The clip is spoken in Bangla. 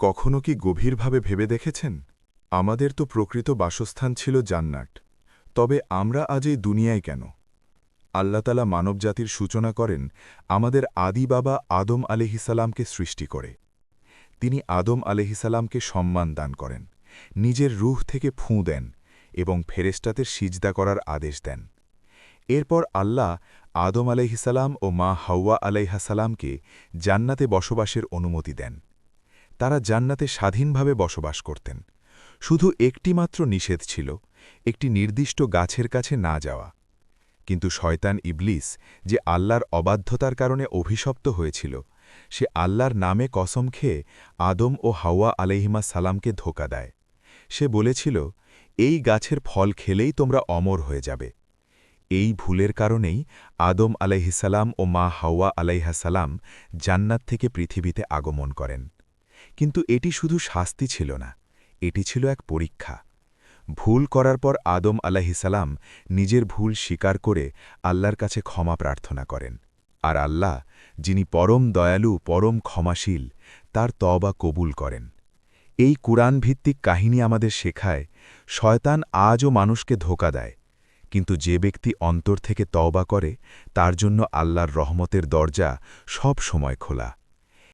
কখনো কি গভীরভাবে ভেবে দেখেছেন আমাদের তো প্রকৃত বাসস্থান ছিল জান্নাত, তবে আমরা আজ এই দুনিয়ায় কেন? আল্লাহতালা মানবজাতির সূচনা করেন আমাদের আদি বাবা আদম আলিহিসালামকে সৃষ্টি করে। তিনি আদম আলিহিসালামকে সম্মান দান করেন, নিজের রূহ থেকে ফুঁ দেন এবং ফেরেশতাদের সিজদা করার আদেশ দেন। এরপর আল্লাহ আদম আলাইহিসালাম ও মা হাওয়া আলাইহাসালামকে জান্নাতে বসবাসের অনুমতি দেন। তারা জান্নাতে স্বাধীনভাবে বসবাস করতেন। শুধু একটিমাত্র নিষেধ ছিল, একটি নির্দিষ্ট গাছের কাছে না যাওয়া। কিন্তু শয়তান ইবলিস, যে আল্লাহর অবাধ্যতার কারণে অভিশপ্ত হয়েছিল, সে আল্লাহর নামে কসম খেয়ে আদম ও হাওয়া আলাইহিমা সালামকে ধোঁকা দেয়। সে বলেছিল, এই গাছের ফল খেলেই তোমরা অমর হয়ে যাবে। এই ভুলের কারণেই আদম আলাইহিসালাম ও মা হাওয়া আলাইহাসালাম জান্নাত থেকে পৃথিবীতে আগমন করেন। কিন্তু এটি শুধু শাস্তি ছিল না, এটি ছিল এক পরীক্ষা। ভুল করার পর আদম আলাইহিসালাম নিজের ভুল স্বীকার করে আল্লাহর কাছে ক্ষমা প্রার্থনা করেন। আর আল্লাহ, যিনি পরম দয়ালু পরম ক্ষমাশীল, তার তওবা কবুল করেন। এই কুরআন ভিত্তিক কাহিনী আমাদের শেখায়, শয়তান আজও মানুষকে ধোঁকা দেয়, কিন্তু যে ব্যক্তি অন্তর থেকে তওবা করে তার জন্য আল্লাহর রহমতের দরজা সব সময় খোলা।